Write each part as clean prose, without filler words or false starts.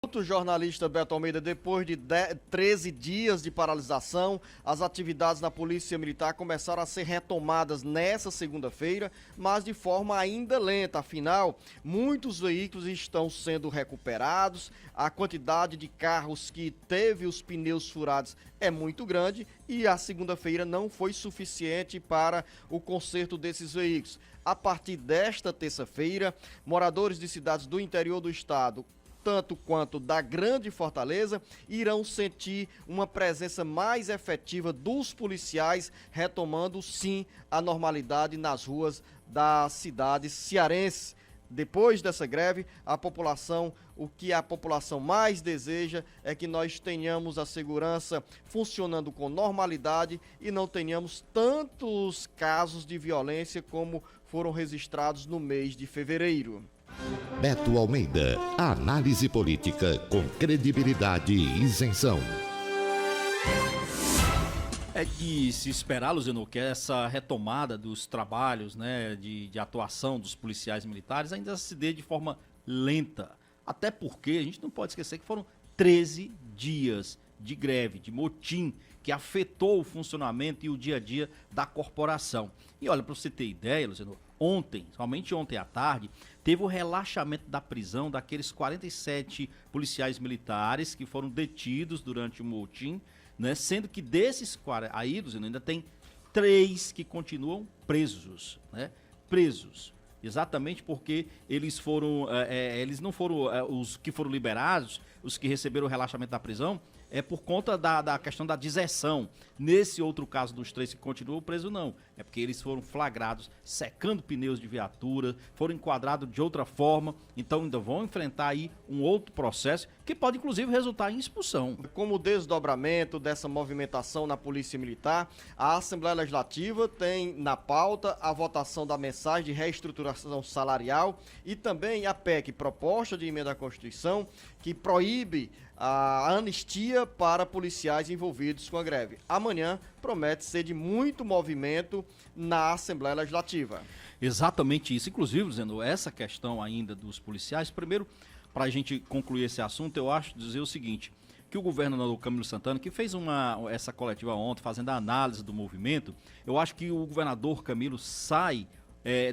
O jornalista Beto Almeida, depois de 13 dias de paralisação, as atividades na Polícia Militar começaram a ser retomadas nessa segunda-feira, mas de forma ainda lenta. Afinal, muitos veículos estão sendo recuperados, a quantidade de carros que teve os pneus furados é muito grande e a segunda-feira não foi suficiente para o conserto desses veículos. A partir desta terça-feira, moradores de cidades do interior do estado, tanto quanto da Grande Fortaleza, irão sentir uma presença mais efetiva dos policiais, retomando sim a normalidade nas ruas das cidades cearenses. Depois dessa greve, o que a população mais deseja é que nós tenhamos a segurança funcionando com normalidade e não tenhamos tantos casos de violência como foram registrados no mês de fevereiro. Beto Almeida, a análise política com credibilidade e isenção. É de se esperar, Luziano, que essa retomada dos trabalhos, né, de atuação dos policiais militares ainda se dê de forma lenta. Até porque a gente não pode esquecer que foram 13 dias de greve, de motim, que afetou o funcionamento e o dia a dia da corporação. E olha, para você ter ideia, Luziano, somente ontem à tarde, teve o relaxamento da prisão daqueles 47 policiais militares que foram detidos durante o motim, né? Sendo que desses aí, Luziano, ainda tem 3 que continuam presos, né? Presos. Exatamente porque eles não foram os que foram liberados, os que receberam o relaxamento da prisão, é por conta da questão da deserção. Nesse outro caso dos 3 que continuam presos, não. É porque eles foram flagrados secando pneus de viatura, foram enquadrados de outra forma, então ainda vão enfrentar aí um outro processo que pode inclusive resultar em expulsão. Como desdobramento dessa movimentação na Polícia Militar, a Assembleia Legislativa tem na pauta a votação da mensagem de reestruturação salarial e também a PEC, proposta de emenda à Constituição, que proíbe a anistia para policiais envolvidos com a greve. Amanhã promete ser de muito movimento na Assembleia Legislativa. Exatamente isso. Inclusive, dizendo essa questão ainda dos policiais, primeiro, para a gente concluir esse assunto, eu acho dizer o seguinte, que o governador Camilo Santana, que fez essa coletiva ontem, fazendo a análise do movimento, eu acho que o governador Camilo sai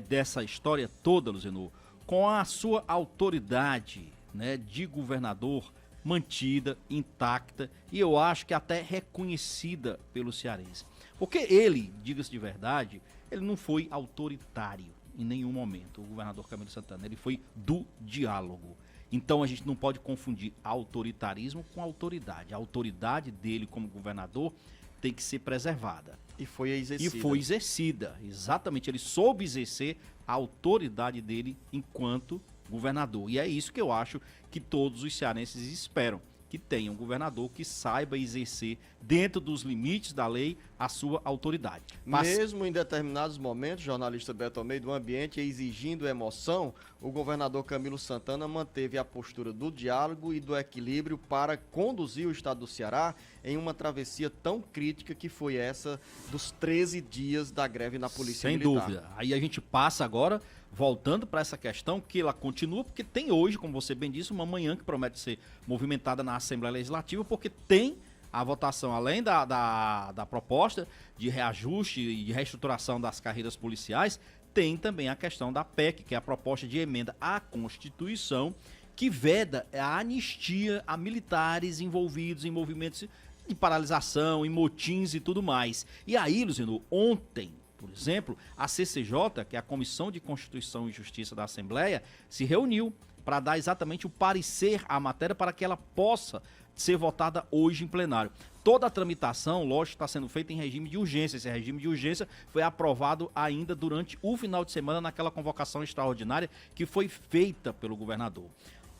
dessa história toda, Luziano, com a sua autoridade, né, de governador mantida, intacta e eu acho que até reconhecida pelo cearense. Porque ele, diga-se de verdade, ele não foi autoritário em nenhum momento, o governador Camilo Santana, ele foi do diálogo. Então a gente não pode confundir autoritarismo com autoridade. A autoridade dele como governador tem que ser preservada. E foi exercida. E foi exercida, exatamente. Ele soube exercer a autoridade dele enquanto governador. E é isso que eu acho que todos os cearenses esperam, que tenha um governador que saiba exercer, dentro dos limites da lei, a sua autoridade. Mesmo em determinados momentos, jornalista Beto Almeida, do ambiente exigindo emoção, o governador Camilo Santana manteve a postura do diálogo e do equilíbrio para conduzir o estado do Ceará em uma travessia tão crítica que foi essa dos 13 dias da greve na Polícia Militar. Sem dúvida. Aí a gente passa agora, voltando para essa questão, que ela continua, porque tem hoje, como você bem disse, uma manhã que promete ser movimentada na Assembleia Legislativa, porque tem a votação, além da proposta de reajuste e de reestruturação das carreiras policiais, tem também a questão da PEC, que é a proposta de emenda à Constituição, que veda a anistia a militares envolvidos em movimentos de paralisação, em motins e tudo mais. E aí, Luziano, ontem, por exemplo, a CCJ, que é a Comissão de Constituição e Justiça da Assembleia, se reuniu para dar exatamente o parecer à matéria para que ela possa ser votada hoje em plenário. Toda a tramitação, lógico, está sendo feita em regime de urgência. Esse regime de urgência foi aprovado ainda durante o final de semana naquela convocação extraordinária que foi feita pelo governador.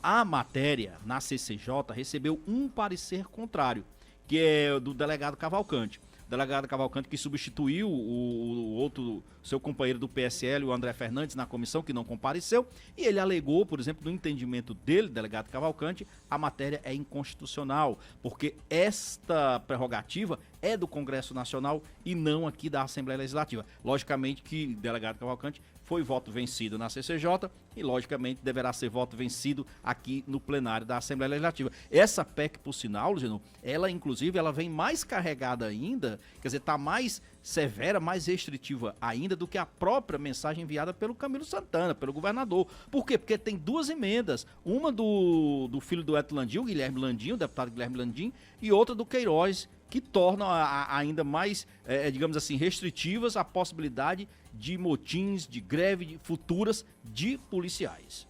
A matéria na CCJ recebeu um parecer contrário, que é do delegado Cavalcante. Delegado Cavalcante, que substituiu o outro, seu companheiro do PSL, o André Fernandes, na comissão, que não compareceu, e ele alegou, por exemplo, no entendimento dele, delegado Cavalcante, a matéria é inconstitucional, porque esta prerrogativa é do Congresso Nacional e não aqui da Assembleia Legislativa. Logicamente que o delegado Cavalcante foi voto vencido na CCJ e, logicamente, deverá ser voto vencido aqui no plenário da Assembleia Legislativa. Essa PEC, por sinal, Luciano, ela, inclusive, ela vem mais carregada ainda, quer dizer, está mais severa, mais restritiva ainda do que a própria mensagem enviada pelo Camilo Santana, pelo governador. Por quê? Porque tem duas emendas, uma do filho do Eto Landim, o Guilherme Landim, o deputado Guilherme Landim, e outra do Queiroz, que tornam ainda mais, digamos assim, restritivas a possibilidade de motins, de greve futuras de policiais.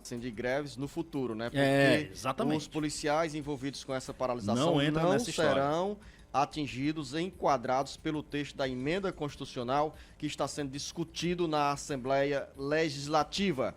Assim, de greves no futuro, né? Porque exatamente. os policiais envolvidos com essa paralisação não serão atingidos, enquadrados pelo texto da emenda constitucional que está sendo discutido na Assembleia Legislativa.